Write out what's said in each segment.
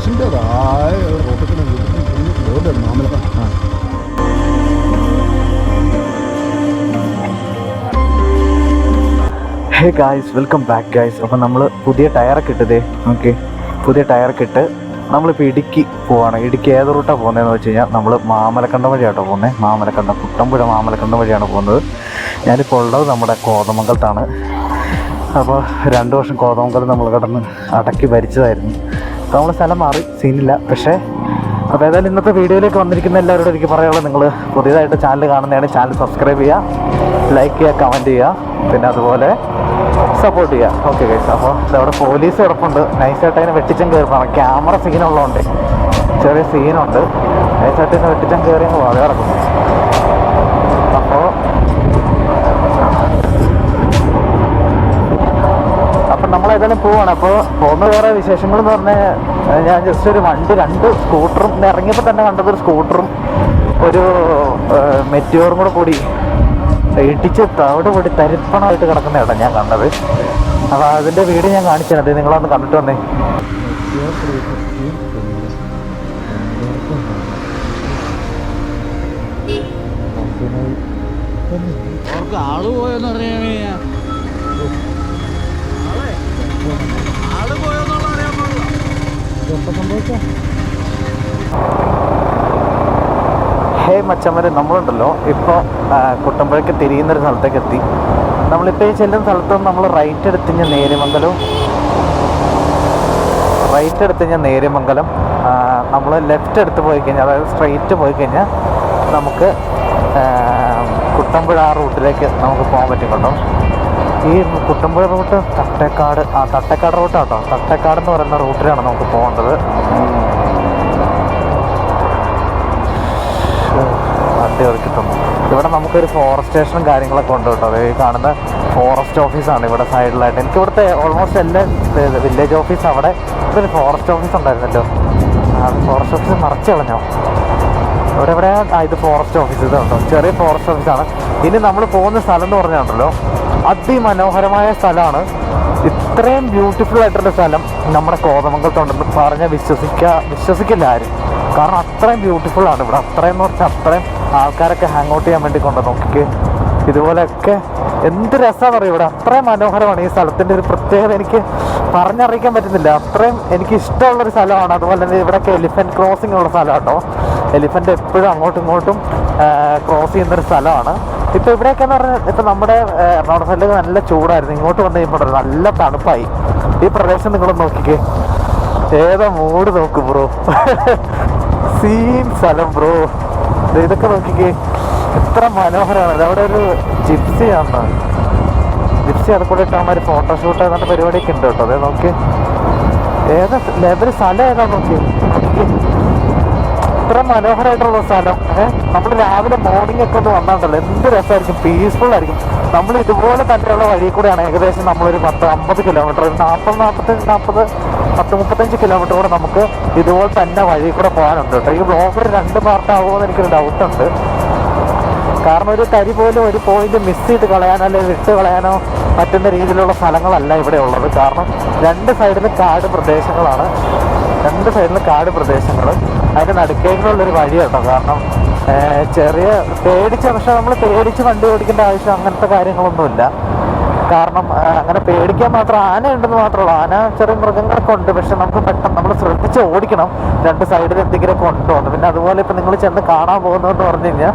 ബസ്സിൻ്റെതായ റോട്ടിൽ ലോഡാണ് മാമലക്കം. Hey guys, welcome back guys. അപ്പം നമ്മൾ പുതിയ ടയറൊക്കെ ഇട്ടതേ, ഓക്കെ, പുതിയ ടയറൊക്കെ ഇട്ട് നമ്മളിപ്പോൾ ഇടുക്കി പോവാണ്. ഇടുക്കി ഏത് റൂട്ടാണ് പോകുന്നതെന്ന് വെച്ച് കഴിഞ്ഞാൽ നമ്മൾ മാമലക്കണ്ടം വഴിയാട്ടോ പോകുന്നത്. മാമലക്കണ്ടം, കുട്ടമ്പുഴ മാമലക്കണ്ടം വഴിയാണ് പോകുന്നത്. ഞാനിപ്പോൾ ഉള്ളത് നമ്മുടെ കോതമംഗലത്താണ്. അപ്പോൾ 2 വർഷം കോതമംഗലം നമ്മൾ കിടന്ന് അടക്കി ഭരിച്ചതായിരുന്നു. അപ്പോൾ നമ്മൾ സ്ഥലം മാറി, സീനില്ല. പക്ഷേ അപ്പോൾ ഏതായാലും ഇന്നത്തെ വീഡിയോയിലേക്ക് വന്നിരിക്കുന്ന എല്ലാവരോടും എനിക്ക് പറയാനുള്ളത്, നിങ്ങൾ പുതിയതായിട്ട് ചാനൽ കാണുന്നതാണ്, ചാനൽ സബ്സ്ക്രൈബ് ചെയ്യുക, ലൈക്ക് ചെയ്യുക, കമൻറ്റ് ചെയ്യുക, പിന്നെ അതുപോലെ സപ്പോർട്ട് ചെയ്യുക. ഓക്കെ ഗൈസ്, അപ്പോൾ അവിടെ പോലീസ് കിടപ്പുണ്ട്. നൈസായിട്ട് അതിനെ വെട്ടിച്ചം കയറിപ്പാണ്. ക്യാമറ സീനുള്ളതുകൊണ്ട് ചെറിയ സീനുണ്ട്. നൈസായിട്ട് ഇതിനെ വെട്ടിച്ചം കയറി അങ്ങ് വളരെ കിടക്കുന്നു. അപ്പം നമ്മളേതായാലും പോവാണ്. അപ്പോൾ പോകുന്ന വേറെ വിശേഷങ്ങളെന്ന് പറഞ്ഞാൽ, ഞാൻ ജസ്റ്റ് ഒരു വണ്ടി 2 സ്കൂട്ടറും ഇറങ്ങിയപ്പോൾ തന്നെ കണ്ടത്, ഒരു സ്കൂട്ടറും ഒരു മെറ്റിയോറും കൂടി ഇടിച്ച് തവിട് കൂടി തരിപ്പണമായിട്ട് കിടക്കുന്ന ഇടം ഞാൻ കണ്ടത്. അപ്പോൾ അതിൻ്റെ വീഡിയോ ഞാൻ കാണിച്ചു തന്നത്, നിങ്ങളൊന്ന് കണ്ടിട്ട് വന്നേ. ആള് പോയെന്ന് അറിയാമേ, ആള് പോയെന്നുള്ള അറിയാൻ പാടില്ല. എന്താ സംഭവിച്ച? ഹേ മച്ചന്മാരെ, നമ്മളുണ്ടല്ലോ ഇപ്പോൾ കുട്ടമ്പുഴയ്ക്ക് തിരിയുന്നൊരു സ്ഥലത്തേക്ക് എത്തി. നമ്മളിപ്പോൾ ഈ ചെല്ലുന്ന സ്ഥലത്ത് നമ്മൾ റൈറ്റ് എടുത്ത് കഴിഞ്ഞാൽ നേര്യമംഗലം, നമ്മൾ ലെഫ്റ്റ് എടുത്ത് പോയി കഴിഞ്ഞാൽ, അതായത് സ്ട്രെയിറ്റ് പോയി കഴിഞ്ഞാൽ നമുക്ക് കുട്ടമ്പുഴ ആ റൂട്ടിലേക്ക് നമുക്ക് പോകാൻ പറ്റും കേട്ടോ. ഈ കുട്ടമ്പുഴ റൂട്ട് തട്ടേക്കാട് റൂട്ടാട്ടോ. തട്ടേക്കാട് എന്ന് പറയുന്ന റൂട്ടിലാണ് നമുക്ക് പോകേണ്ടത്. വണ്ടി ഇറക്കിയിട്ടുണ്ട്. ഇവിടെ നമുക്കൊരു ഫോറസ്റ്റ് സ്റ്റേഷനും കാര്യങ്ങളൊക്കെ ഉണ്ട് കേട്ടോ. ഈ കാണുന്ന ഫോറസ്റ്റ് ഓഫീസാണ് ഇവിടെ സൈഡിലായിട്ട്. എനിക്ക് ഇവിടുത്തെ ഓൾമോസ്റ്റ് എല്ലാ വില്ലേജ് ഓഫീസ്, അവിടെ ഒരു ഫോറസ്റ്റ് ഓഫീസ് ഉണ്ടായിരുന്നല്ലോ. ഫോറസ്റ്റ് ഓഫീസ് മറച്ചു കളഞ്ഞോ? ഇവിടെ എവിടെയാണ് ഇത് ഫോറസ്റ്റ് ഓഫീസ്? ഇതുണ്ടോ, ചെറിയ ഫോറസ്റ്റ് ഓഫീസാണ്. ഇനി നമ്മൾ പോകുന്ന സ്ഥലം എന്ന് പറഞ്ഞാണല്ലോ, അതിമനോഹരമായ സ്ഥലമാണ്. ഇത്രയും ബ്യൂട്ടിഫുൾ ആയിട്ടുള്ള സ്ഥലം നമ്മുടെ കോതമംഗലത്തുണ്ടെന്ന് പറഞ്ഞാൽ വിശ്വസിക്കില്ല ആരും. കാരണം അത്രയും ബ്യൂട്ടിഫുള്ളാണ് ഇവിടെ. അത്രയും എന്ന് പറഞ്ഞാൽ അത്രയും ആൾക്കാരൊക്കെ ഹാങ് ഔട്ട് ചെയ്യാൻ വേണ്ടി കൊണ്ട് നോക്കിക്ക്. ഇതുപോലെയൊക്കെ എന്ത് രസമാണെന്ന് പറയും ഇവിടെ. അത്രയും മനോഹരമാണ് ഈ സ്ഥലത്തിൻ്റെ ഒരു പ്രത്യേകത. എനിക്ക് പറഞ്ഞറിയിക്കാൻ പറ്റുന്നില്ല. അത്രയും എനിക്ക് ഇഷ്ടമുള്ളൊരു സ്ഥലമാണ്. അതുപോലെ തന്നെ ഇവിടെയൊക്കെ എലിഫൻറ്റ് ക്രോസിംഗ് ഉള്ള സ്ഥലം കേട്ടോ. എലിഫൻറ്റ് എപ്പോഴും അങ്ങോട്ടും ഇങ്ങോട്ടും ക്രോസ് ചെയ്യുന്നൊരു സ്ഥലമാണ്. ഇപ്പോൾ ഇവിടെയൊക്കെ എന്ന് പറഞ്ഞാൽ, ഇപ്പോൾ നമ്മുടെ എറണാകുളം സൈഡിൽ നല്ല ചൂടായിരുന്നു. ഇങ്ങോട്ട് വന്നു കഴിയുമ്പോൾ നല്ല തണുപ്പായി. ഈ പ്രദേശം നിങ്ങളൊന്ന് നോക്കിക്കേ, ഏതാ മൂഡ് നോക്ക് ബ്രോ. സീൻ സ്ഥലം ബ്രോ. ഇതൊക്കെ നോക്കിക്കേ, എത്ര മനോഹരമാണ്. അവിടെ ഒരു ജിപ്സിയാണ്. ജിപ്സി അത് കൂടെ ഇട്ടവന്മാർ ഫോട്ടോഷൂട്ട് അങ്ങനത്തെ പരിപാടിയൊക്കെ ഉണ്ട് കേട്ടോ. അതേ നോക്കി, ഏതാ ലെവൽ സ്ഥലം ഏതാ നോക്കി. ഇത്ര മനോഹരമായിട്ടുള്ള സ്ഥലം. നമ്മൾ രാവിലെ മോർണിംഗ് ഒക്കെ ഒന്ന് വന്നാണ്ടല്ലോ, എന്ത് രസമായിരിക്കും, പീസ്ഫുൾ ആയിരിക്കും. നമ്മൾ ഇതുപോലെ തന്നെയുള്ള വഴി കൂടെയാണ് ഏകദേശം നമ്മളൊരു 10-50 കിലോമീറ്റർ, 40-35 കിലോമീറ്റർ കൂടെ നമുക്ക് ഇതുപോലെ തന്നെ വഴി കൂടെ പോകാനുണ്ട് കേട്ടോ. ഈ ബ്ലോഗ് 2 പാർട്ടാകുമോ എന്ന് എനിക്കൊരു ഡൗട്ടുണ്ട്. കാരണം ഒരു തരി പോലും ഒരു പോയിന്റ് മിസ് ചെയ്ത് കളയാനോ അല്ലെങ്കിൽ വിട്ട് കളയാനോ പറ്റുന്ന രീതിയിലുള്ള സ്ഥലങ്ങളല്ല ഇവിടെ ഉള്ളത്. കാരണം 2 സൈഡിലും കാട് പ്രദേശങ്ങളാണ്. 2 സൈഡിലും കാട് പ്രദേശങ്ങൾ. അതിൻ്റെ നടുക്കേക്കുള്ളൊരു വഴി കേട്ടോ. കാരണം പക്ഷെ നമ്മൾ പേടിച്ച് വണ്ടി ഓടിക്കേണ്ട ആവശ്യം അങ്ങനത്തെ കാര്യങ്ങളൊന്നുമില്ല. കാരണം അങ്ങനെ പേടിക്കാൻ മാത്രം ആന ഉണ്ടെന്ന് മാത്രമല്ല. ആന ചെറിയ മൃഗങ്ങളൊക്കെ ഉണ്ട്. പക്ഷെ നമുക്ക് പെട്ടെന്ന് നമ്മൾ ശ്രദ്ധിച്ച് ഓടിക്കണം. 2 സൈഡിൽ എന്തെങ്കിലുമൊക്കെ ഉണ്ടോ എന്ന്. പിന്നെ അതുപോലെ ഇപ്പം നിങ്ങൾ ചെന്ന് കാണാൻ പോകുന്നതെന്ന് പറഞ്ഞു കഴിഞ്ഞാൽ,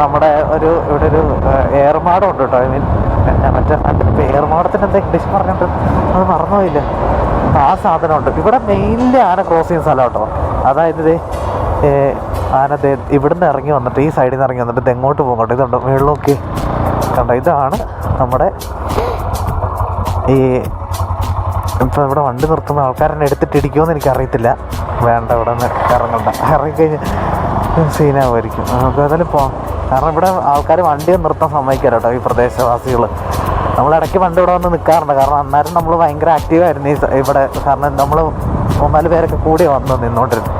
നമ്മുടെ ഇവിടെ ഒരു ഏർമാടം ഉണ്ട് കേട്ടോ. ഐ മീൻ മറ്റേ അതിൻ്റെ ഏർമാടത്തിന് എന്താ ഇംഗ്ലീഷ് പറഞ്ഞിട്ട് അത് മറന്നുപോയില്ല. ആ സാധനമുണ്ട് ഇവിടെ. മെയിൻലി ആന ക്രോസ് ചെയ്യുന്ന സ്ഥലം കേട്ടോ. അതായത് ആന ഇവിടുന്ന് ഇറങ്ങി വന്നിട്ട്, ഈ സൈഡിൽ നിന്ന് ഇറങ്ങി വന്നിട്ട് ഇത് എങ്ങോട്ട് പോകും കേട്ടോ. ഇതുണ്ടോ വെള്ളമൊക്കെ കണ്ടോ. ഇതാണ് നമ്മുടെ ഈ ഇപ്പോൾ ഇവിടെ വണ്ടി നിർത്തുന്ന ആൾക്കാരെന്നെ എടുത്തിട്ട് ഇടിക്കുമെന്ന് എനിക്കറിയത്തില്ല. വേണ്ട, ഇവിടെ നിന്ന് ഇറങ്ങണ്ട. ഇറങ്ങിക്കഴിഞ്ഞ് സീനാവുമായിരിക്കും. നമുക്ക് ഏതായാലും പോകാം. കാരണം ഇവിടെ ആൾക്കാർ വണ്ടി നിർത്താൻ സമ്മതിക്കാറ് കേട്ടോ, ഈ പ്രദേശവാസികൾ. നമ്മളിടയ്ക്ക് വണ്ടി ഇവിടെ വന്ന് നിൽക്കാറുണ്ട്. കാരണം അന്നേരം നമ്മൾ ഭയങ്കര ആക്റ്റീവായിരുന്നു ഇവിടെ. കാരണം നമ്മൾ 3-4 പേരൊക്കെ കൂടി വന്ന് നിന്നോണ്ടിരുന്നു.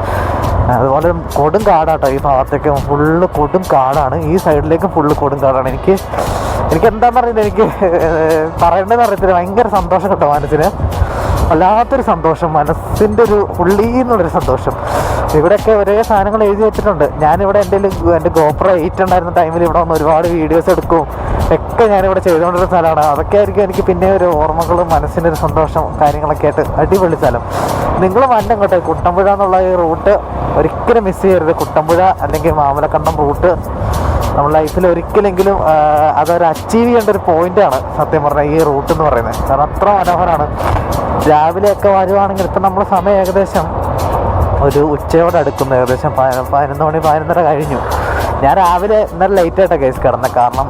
അതുപോലെ കൊടും കാടാട്ടോ ഈ ഭാഗത്തേക്ക്. ഫുള്ള് കൊടും കാടാണ്. ഈ സൈഡിലേക്കും ഫുള്ള് കൊടും കാടാണ്. എനിക്ക് എന്താണെന്ന് അറിയില്ല, എനിക്ക് പറയേണ്ടതെന്ന് അറിയത്തില്ല. ഭയങ്കര സന്തോഷം കേട്ടോ മനസ്സിന്. വല്ലാത്തൊരു സന്തോഷം, മനസ്സിൻ്റെ ഒരു ഉള്ളീന്നുള്ളൊരു സന്തോഷം. ഇവിടെയൊക്കെ ഒരേ സാധനങ്ങൾ എഴുതി വെച്ചിട്ടുണ്ട്. ഞാനിവിടെ എൻ്റെ GoPro 8 ഉണ്ടായിരുന്ന ടൈമിൽ ഇവിടെ വന്ന് ഒരുപാട് വീഡിയോസ് എടുക്കും ഒക്കെ ഞാനിവിടെ ചെയ്തുകൊണ്ടിരുന്ന സ്ഥലമാണ്. അതൊക്കെ ആയിരിക്കും എനിക്ക് പിന്നെ ഒരു ഓർമ്മകളും മനസ്സിൻ്റെ ഒരു സന്തോഷം കാര്യങ്ങളൊക്കെ ആയിട്ട് അടിപൊളി സ്ഥലം. നിങ്ങൾ വന്നം കേട്ടോ, കുട്ടമ്പുഴ എന്നുള്ള ഈ റൂട്ട് ഒരിക്കലും മിസ് ചെയ്യരുത്. കുട്ടമ്പുഴ അല്ലെങ്കിൽ മാമലക്കണ്ടം റൂട്ട് നമ്മുടെ ലൈഫിൽ ഒരിക്കലെങ്കിലും അതൊരു അച്ചീവ് ചെയ്യേണ്ട ഒരു പോയിൻ്റാണ് സത്യം പറഞ്ഞാൽ ഈ റൂട്ട് എന്ന് പറയുന്നത്. കാരണം അത്ര മനോഹരമാണ്. രാവിലെയൊക്കെ വരുവാണെങ്കിൽ ഇപ്പം നമ്മൾ സമയം ഏകദേശം ഒരു ഉച്ചയോടെ അടുക്കുന്നു, ഏകദേശം 11 മണി 11:30 കഴിഞ്ഞു. ഞാൻ രാവിലെ ഇന്നലെ ലേറ്റായിട്ടാണ് കേസ് കിടന്നത്, കാരണം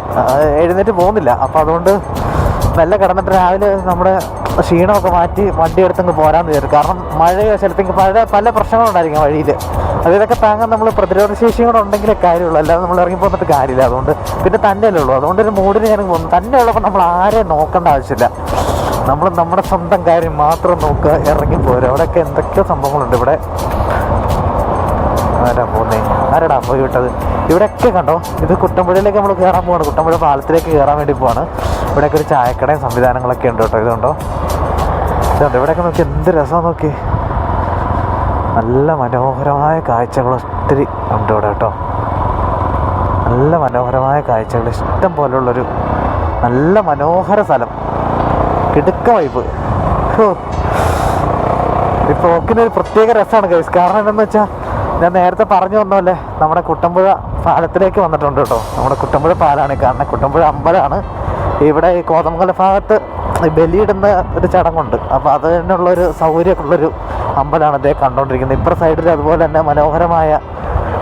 എഴുന്നേറ്റ് പോകുന്നില്ല. അപ്പോൾ അതുകൊണ്ട് നല്ല കിടന്നിട്ട് രാവിലെ നമ്മുടെ ക്ഷീണമൊക്കെ മാറ്റി വണ്ടി എടുത്തങ്ങ് പോരാന്ന് വിചാരിച്ചു. കാരണം മഴയോ ചിലപ്പോൾ പല പ്രശ്നങ്ങളുണ്ടായിരിക്കും വഴിയിൽ. അതിലൊക്കെ താങ്ങാൻ നമ്മൾ പ്രതിരോധ ശേഷിയും കൂടെ ഉണ്ടെങ്കിലേ കാര്യമുള്ളൂ, അല്ലാതെ നമ്മൾ ഇറങ്ങി പോന്നിട്ട് കാര്യമില്ല. അതുകൊണ്ട് പിന്നെ തന്നെയല്ലേ ഉള്ളൂ. അതുകൊണ്ട് ഒരു മൂഡിന് ഞാൻ പോകുന്നു. തന്നെ ഉള്ളപ്പോൾ നമ്മൾ ആരെയും നോക്കേണ്ട ആവശ്യമില്ല. നമ്മൾ നമ്മുടെ സ്വന്തം കാര്യം മാത്രം നോക്കുക, ഇറങ്ങി പോരും. അവിടെയൊക്കെ എന്തൊക്കെയോ സംഭവങ്ങളുണ്ട്. ഇവിടെ ആരാ പോകുന്നേ, ആരാടാ പോയി വിട്ടത്? ഇവിടെയൊക്കെ കണ്ടോ, ഇത് കുട്ടമ്പുഴയിലേക്ക് നമ്മൾ കയറാൻ പോവാണ്. കുട്ടമ്പുഴ പാലത്തിലേക്ക് കയറാൻ വേണ്ടി പോവാണ്. ഇവിടെയൊക്കെ ഒരു ചായക്കടയും സംവിധാനങ്ങളൊക്കെ ഉണ്ട് കേട്ടോ. ഇതുണ്ടോ, ഇതുണ്ട്. ഇവിടെയൊക്കെ നോക്കി എന്ത് രസമാണ് നോക്കി. നല്ല മനോഹരമായ കാഴ്ചകൾ ഒത്തിരി ഉണ്ട് ഇവിടെ കേട്ടോ. നല്ല മനോഹരമായ കാഴ്ചകൾ ഇഷ്ടം പോലുള്ളൊരു നല്ല മനോഹര സ്ഥലം. കിടുക്ക വൈബ്. ഈ പോക്കിനൊരു പ്രത്യേക രസമാണ് ഗൈസ്. കാരണം എന്താണെന്ന് വെച്ചാൽ ഞാൻ നേരത്തെ പറഞ്ഞു വന്നല്ലേ, നമ്മുടെ കുട്ടമ്പുഴ പാലത്തിലേക്ക് വന്നിട്ടുണ്ട് കേട്ടോ. നമ്മുടെ കുട്ടമ്പുഴ പാലാണ് കാരണം കുട്ടമ്പുഴ അമ്പലമാണ്. ഇവിടെ ഈ കോതമംഗലം ഭാഗത്ത് ബലിയിടുന്ന ഒരു ചടങ്ങുണ്ട്. അപ്പോൾ അതിനുള്ളൊരു സൗകര്യമൊക്കെയുള്ളൊരു അമ്പലമാണ് ഇതേ കണ്ടുകൊണ്ടിരിക്കുന്നത്. ഇപ്പുറ സൈഡിൽ അതുപോലെ തന്നെ മനോഹരമായ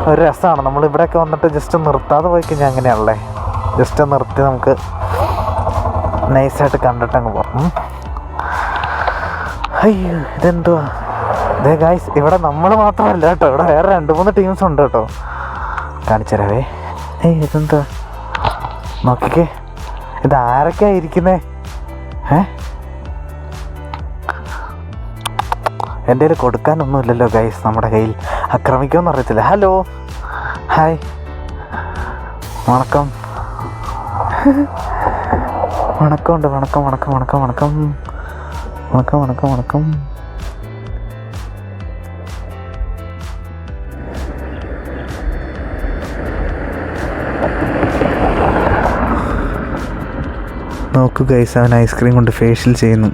ഒരു രസമാണ്. നമ്മളിവിടെയൊക്കെ വന്നിട്ട് ജസ്റ്റ് നിർത്താതെ പോയി കഴിഞ്ഞാൽ അങ്ങനെയാണല്ലേ, ജസ്റ്റ് നിർത്തി നമുക്ക് നൈസായിട്ട് കണ്ടിട്ടങ്ങ് പോകും. അയ്യോ ഇതെന്തുവാ ഇതേ ഗായ്സ്, ഇവിടെ നമ്മൾ മാത്രമല്ല കേട്ടോ, ഇവിടെ വേറെ 2-3 ടീംസ് ഉണ്ട് കേട്ടോ. കാണിച്ചു തരാവേ. ഇതെന്തുവാ നോക്കിക്കേ, ഇത് ആരൊക്കെയാ ഇരിക്കുന്നേ? എൻ്റെ കയ്യിൽ കൊടുക്കാനൊന്നുമില്ലല്ലോ ഗൈസ്, നമ്മുടെ കയ്യിൽ ആക്രമിക്കുമെന്ന് അറിയത്തില്ല. ഹലോ, ഹായ്, വണക്കം. വണക്കമുണ്ട്, വണക്കം വണക്കം വണക്കം വണക്കം വണക്കം വണക്കം വണക്കം. നോക്കൂ ഗൈസ്, അവൻ ഐസ്ക്രീം കൊണ്ട് ഫേഷ്യൽ ചെയ്യുന്നു.